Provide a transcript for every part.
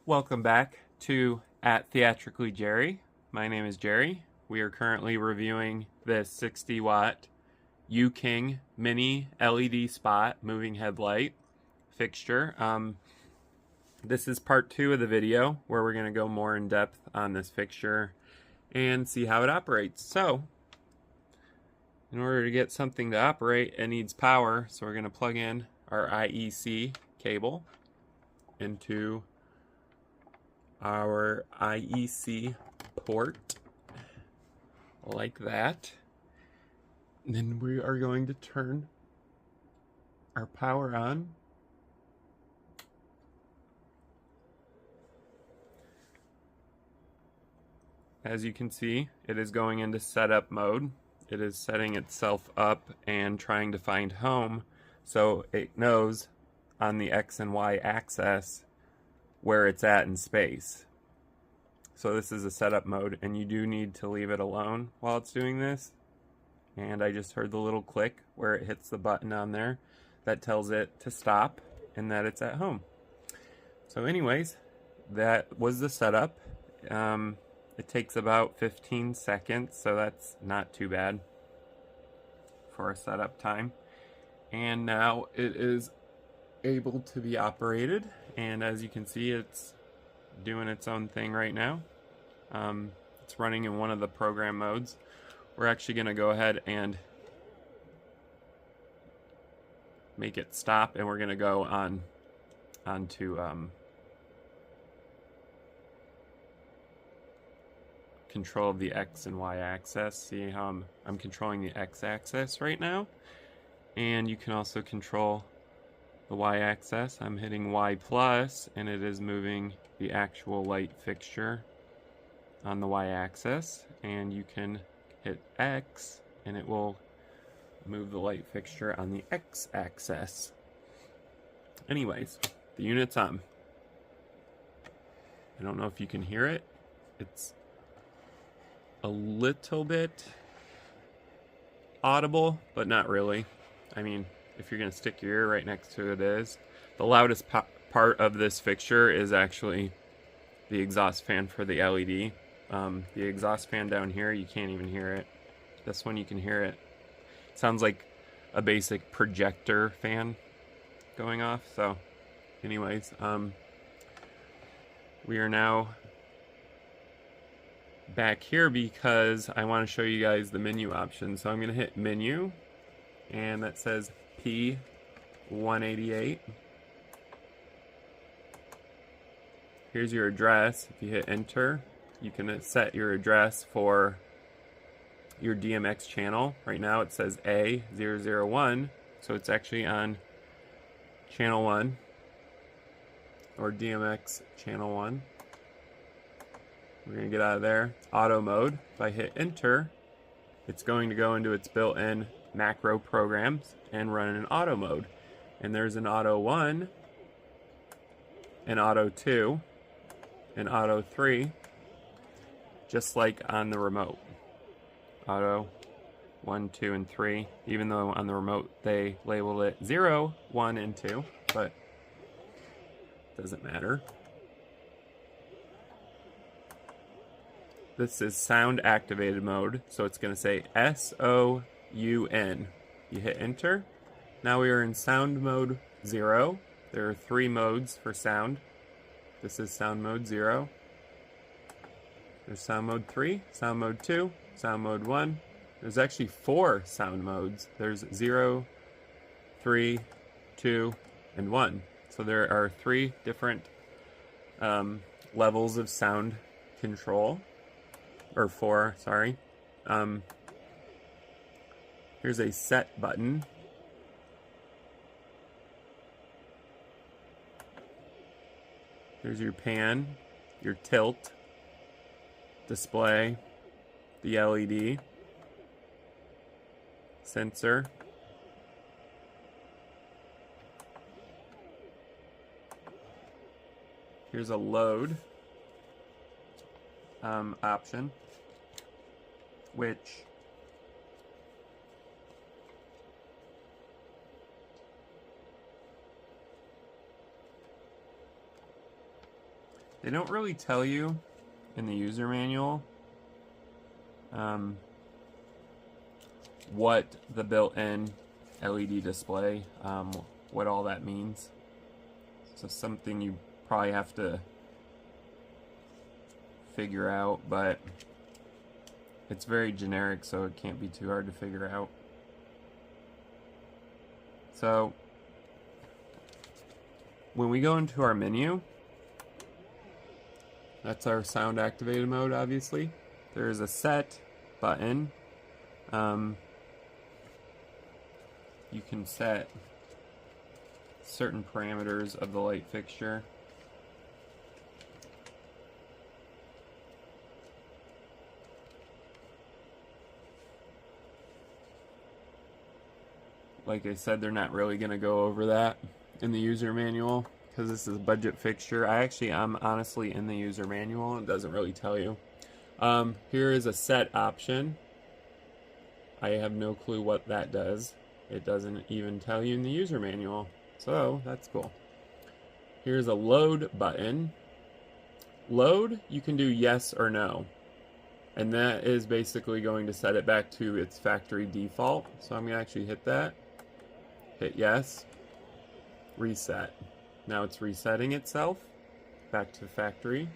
Welcome back to at Theatrically Jerry. My name is Jerry. We are currently reviewing this 60 watt UKING mini LED spot moving headlight fixture. This is part 2 of the video where we're going to go more in depth on this fixture and see how it operates. So, in order to get something to operate, it needs power. So we're going to plug in our IEC cable into our IEC port like that. And then we are going to turn our power on. As you can see, it is going into setup mode. It is setting itself up and trying to find home, so it knows on the X and Y axis where it's at in space. So this is a setup mode, and you do need to leave it alone while it's doing this. And I just heard the little click where it hits the button on there that tells it to stop and that it's at home. So anyways, that was the setup. It takes about 15 seconds, so that's not too bad for a setup time. And now it is able to be operated, and as you can see, it's doing its own thing right now. It's running in one of the program modes. We're actually going to go ahead and make it stop, and we're going to go onto control of the X and Y axis. See how I'm controlling the X axis right now, and you can also control the Y axis. I'm hitting Y plus, and it is moving the actual light fixture on the Y axis, and you can hit X and it will move the light fixture on the X axis. Anyways, the unit's on. I don't know if you can hear it. It's a little bit audible, but not really. I mean, if you're going to stick your ear right next to it, it is. The loudest part of this fixture is actually the exhaust fan for the LED. The exhaust fan down here, you can't even hear it. This one you can hear it. It sounds like a basic projector fan going off. So anyways, we are now back here because I want to show you guys the menu option. So I'm going to hit menu, and that says P188. Here's your address. If you hit enter, you can set your address for your DMX channel. Right now it says A001, so it's actually on channel 1 or DMX channel 1. We're going to get out of there. Auto mode. If I hit enter, it's going to go into its built-in macro programs and run in auto mode. And there's an auto 1, an auto 2, an auto 3, just like on the remote. Auto 1, 2, and 3, even though on the remote they labeled it 0, 1, and 2, but it doesn't matter. This is sound activated mode, so it's going to say SOUN. You hit enter. Now we are in sound mode 0. There are 3 modes for sound. This is sound mode 0. There's sound mode 3, sound mode 2, sound mode 1. There's actually 4 sound modes. There's 0, 3, 2, and 1. So there are 3 different levels of sound control. Or 4, sorry. Here's a set button. There's your pan, your tilt, display, the LED, sensor, here's a load option, which They don't really tell you in the user manual what the built-in LED display, what all that means. So something you probably have to figure out, but it's very generic, so it can't be too hard to figure out. So when we go into our menu, that's our sound activated mode, obviously. There is a set button. You can set certain parameters of the light fixture. Like I said, they're not really going to go over that in the user manual because this is a budget fixture. I'm honestly in the user manual. It doesn't really tell you. Here is a set option. I have no clue what that does. It doesn't even tell you in the user manual. So that's cool. Here's a load button. Load, you can do yes or no. And that is basically going to set it back to its factory default. So I'm going to actually hit that. Hit yes. Reset. Now it's resetting itself back to factory.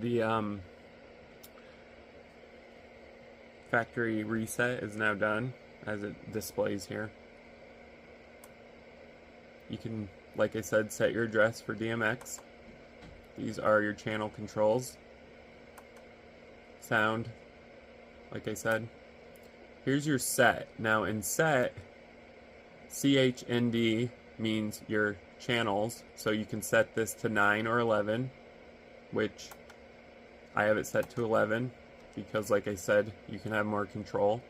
The factory reset is now done as it displays here. You can, like I said, set your address for DMX. These are your channel controls. Sound, like I said. Here's your set. Now in set, CHND means your channels, so you can set this to 9 or 11, which I have it set to 11 because, like I said, you can have more control.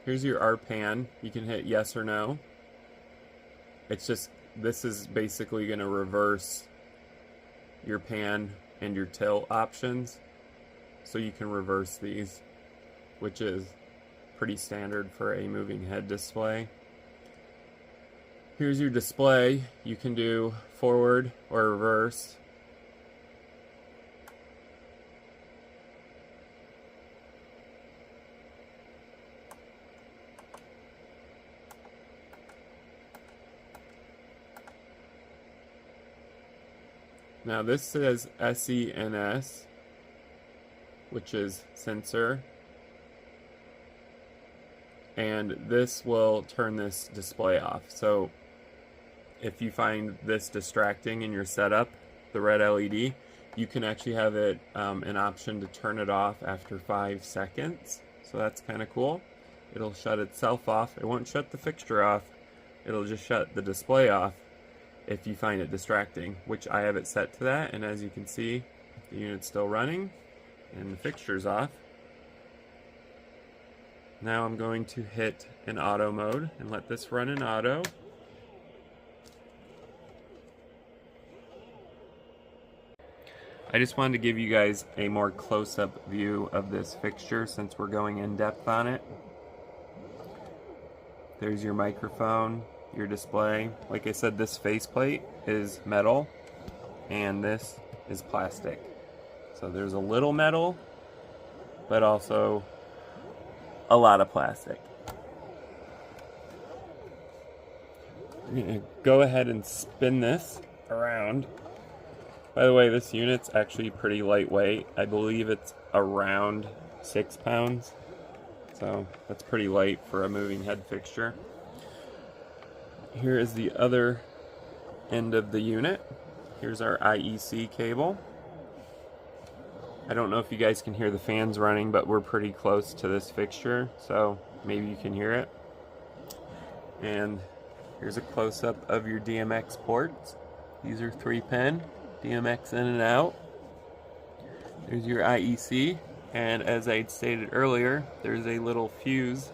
Here's your RPAN. You can hit yes or no. It's just, this is basically going to reverse your pan and your tilt options. So you can reverse these, which is pretty standard for a moving head display. Here's your display. You can do forward or reverse. Now this says SENS, which is sensor, and this will turn this display off. So if you find this distracting in your setup, the red LED, you can actually have it an option to turn it off after 5 seconds. So that's kind of cool. It'll shut itself off. It won't shut the fixture off. It'll just shut the display off if you find it distracting, which I have it set to that. And as you can see, the unit's still running and the fixture's off. Now I'm going to hit an auto mode and let this run in auto. I just wanted to give you guys a more close-up view of this fixture since we're going in depth on it. There's your microphone, your display. Like I said, this faceplate is metal and this is plastic. So there's a little metal, but also a lot of plastic. I'm gonna go ahead and spin this around. By the way, this unit's actually pretty lightweight. I believe it's around 6 pounds. So that's pretty light for a moving head fixture. Here is the other end of the unit. Here's our IEC cable. I don't know if you guys can hear the fans running, but we're pretty close to this fixture, so maybe you can hear it. And here's a close-up of your DMX ports. These are 3-pin, DMX in and out. There's your IEC, and as I had stated earlier, there's a little fuse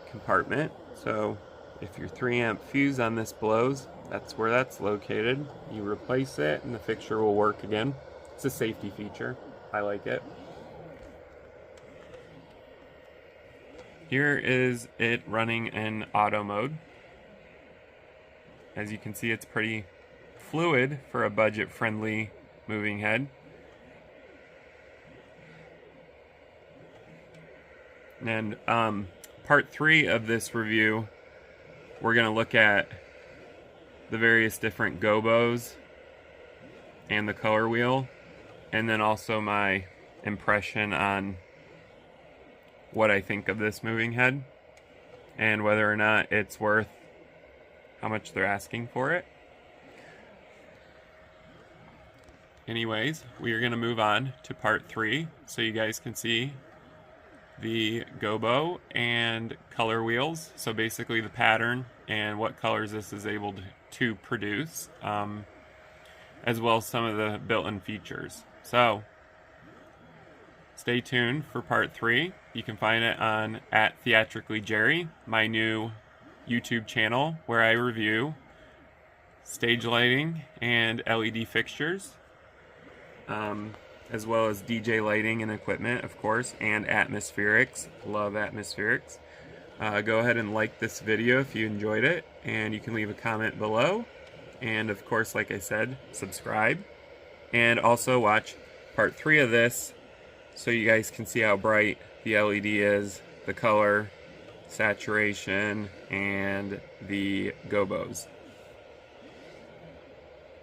compartment. So if your 3-amp fuse on this blows, that's where that's located. You replace it and the fixture will work again. It's a safety feature. I like it. Here is it running in auto mode. As you can see, it's pretty fluid for a budget-friendly moving head. And part 3 of this review, we're going to look at the various different gobos and the color wheel, and then also my impression on what I think of this moving head and whether or not it's worth how much they're asking for it. Anyways, we are going to move on to part 3 so you guys can see the gobo and color wheels. So basically the pattern and what colors this is able to produce, as well as some of the built-in features. So stay tuned for part 3. You can find it on @TheatricallyJerry, my new YouTube channel where I review stage lighting and LED fixtures, as well as DJ lighting and equipment, of course, and atmospherics. Love atmospherics. Go ahead and like this video if you enjoyed it, and you can leave a comment below. And of course, like I said, subscribe. And also watch part 3 of this so you guys can see how bright the LED is, the color, saturation, and the gobos.